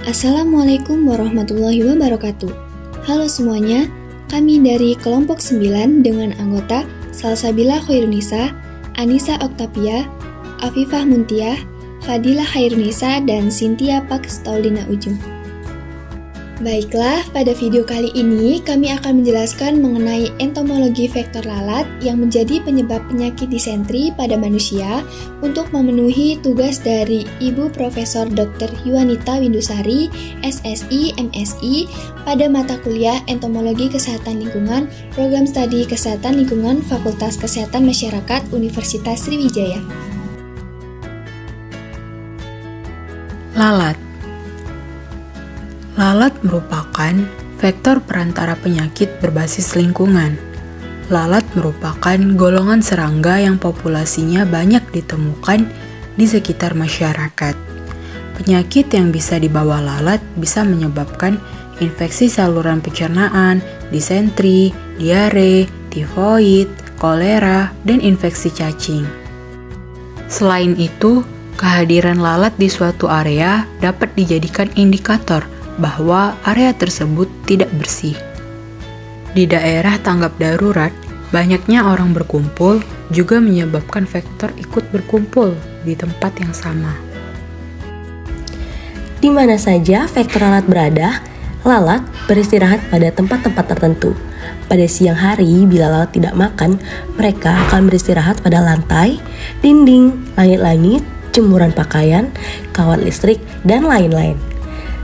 Assalamualaikum warahmatullahi wabarakatuh. Halo semuanya, kami dari kelompok 9 dengan anggota Salsabila Khairunisa, Anissa Oktavia, Afifah Muntiah, Fadilah Khairunisa, dan Cynthia Pakstaulina Ujung. Baiklah, pada video kali ini kami akan menjelaskan mengenai entomologi vektor lalat yang menjadi penyebab penyakit disentri pada manusia untuk memenuhi tugas dari Ibu Profesor Dr. Yuanita Windusari, SSI, MSI pada mata kuliah Entomologi Kesehatan Lingkungan, Program Studi Kesehatan Lingkungan Fakultas Kesehatan Masyarakat Universitas Sriwijaya. Lalat merupakan vektor perantara penyakit berbasis lingkungan. Lalat merupakan golongan serangga yang populasinya banyak ditemukan di sekitar masyarakat. Penyakit yang bisa dibawa lalat bisa menyebabkan infeksi saluran pencernaan, disentri, diare, tifoid, kolera, dan infeksi cacing. Selain itu, kehadiran lalat di suatu area dapat dijadikan indikator bahwa area tersebut tidak bersih. Di daerah tanggap darurat, banyaknya orang berkumpul juga menyebabkan vektor ikut berkumpul di tempat yang sama. Di mana saja vektor lalat berada, lalat beristirahat pada tempat-tempat tertentu. Pada siang hari, bila lalat tidak makan, mereka akan beristirahat pada lantai, dinding, langit-langit, jemuran pakaian, kawat listrik, dan lain-lain.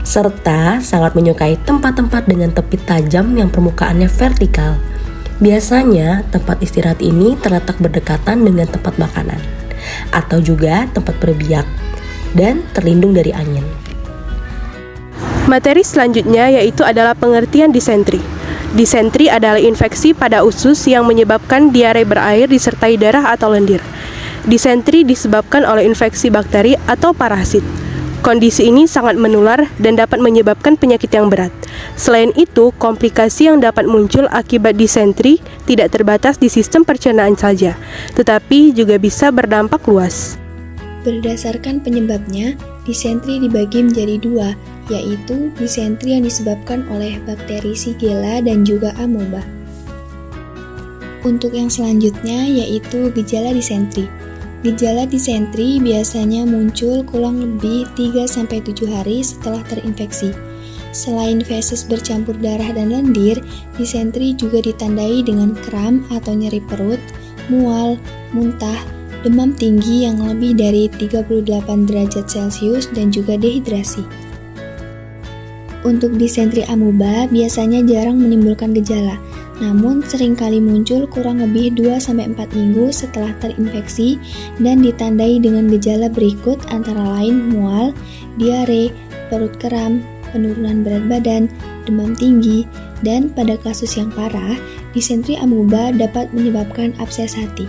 Serta sangat menyukai tempat-tempat dengan tepi tajam yang permukaannya vertikal. Biasanya tempat istirahat ini terletak berdekatan dengan tempat makanan, atau juga tempat berbiak, dan terlindung dari angin. Materi selanjutnya yaitu adalah pengertian disentri. Disentri adalah infeksi pada usus yang menyebabkan diare berair disertai darah atau lendir. Disentri disebabkan oleh infeksi bakteri atau parasit. Kondisi ini sangat menular dan dapat menyebabkan penyakit yang berat. Selain itu, komplikasi yang dapat muncul akibat disentri tidak terbatas di sistem pencernaan saja, tetapi juga bisa berdampak luas. Berdasarkan penyebabnya, disentri dibagi menjadi dua, yaitu disentri yang disebabkan oleh bakteri Shigella dan juga amoeba. Untuk yang selanjutnya yaitu gejala disentri. Gejala disentri biasanya muncul kurang lebih 3-7 hari setelah terinfeksi. Selain feses bercampur darah dan lendir, disentri juga ditandai dengan kram atau nyeri perut, mual, muntah, demam tinggi yang lebih dari 38 derajat Celcius dan juga dehidrasi. Untuk disentri amoeba biasanya jarang menimbulkan gejala, namun seringkali muncul kurang lebih 2-4 minggu setelah terinfeksi dan ditandai dengan gejala berikut antara lain mual, diare, perut kram, penurunan berat badan, demam tinggi, dan pada kasus yang parah, disentri amoeba dapat menyebabkan abses hati.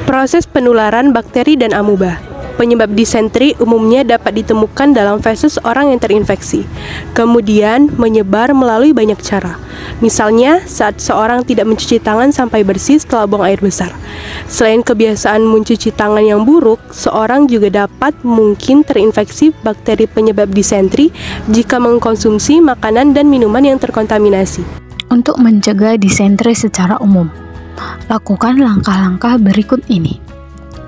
Proses penularan bakteri dan amoeba. Penyebab disentri umumnya dapat ditemukan dalam feses orang yang terinfeksi, kemudian menyebar melalui banyak cara. Misalnya, saat seorang tidak mencuci tangan sampai bersih setelah buang air besar. Selain kebiasaan mencuci tangan yang buruk, seorang juga dapat mungkin terinfeksi bakteri penyebab disentri jika mengkonsumsi makanan dan minuman yang terkontaminasi. Untuk mencegah disentri secara umum, lakukan langkah-langkah berikut ini.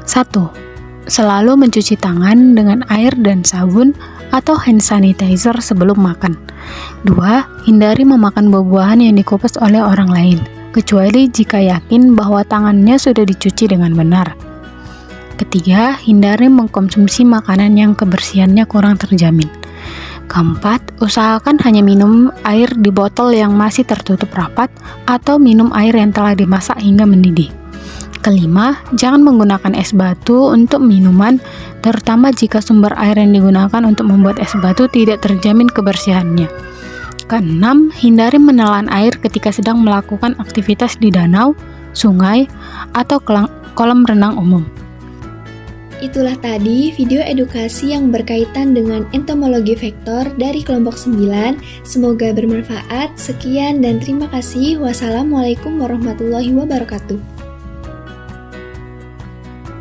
1. Selalu mencuci tangan dengan air dan sabun atau hand sanitizer sebelum makan. 2. Hindari memakan buah-buahan yang dikupas oleh orang lain, kecuali jika yakin bahwa tangannya sudah dicuci dengan benar. 3. Hindari mengkonsumsi makanan yang kebersihannya kurang terjamin. 4. Usahakan hanya minum air di botol yang masih tertutup rapat atau minum air yang telah dimasak hingga mendidih. 5. Jangan menggunakan es batu untuk minuman, terutama jika sumber air yang digunakan untuk membuat es batu tidak terjamin kebersihannya. 6. Hindari menelan air ketika sedang melakukan aktivitas di danau, sungai, atau kolam renang umum. Itulah tadi video edukasi yang berkaitan dengan entomologi vektor dari kelompok 9. Semoga bermanfaat. Sekian dan terima kasih. Wassalamualaikum warahmatullahi wabarakatuh.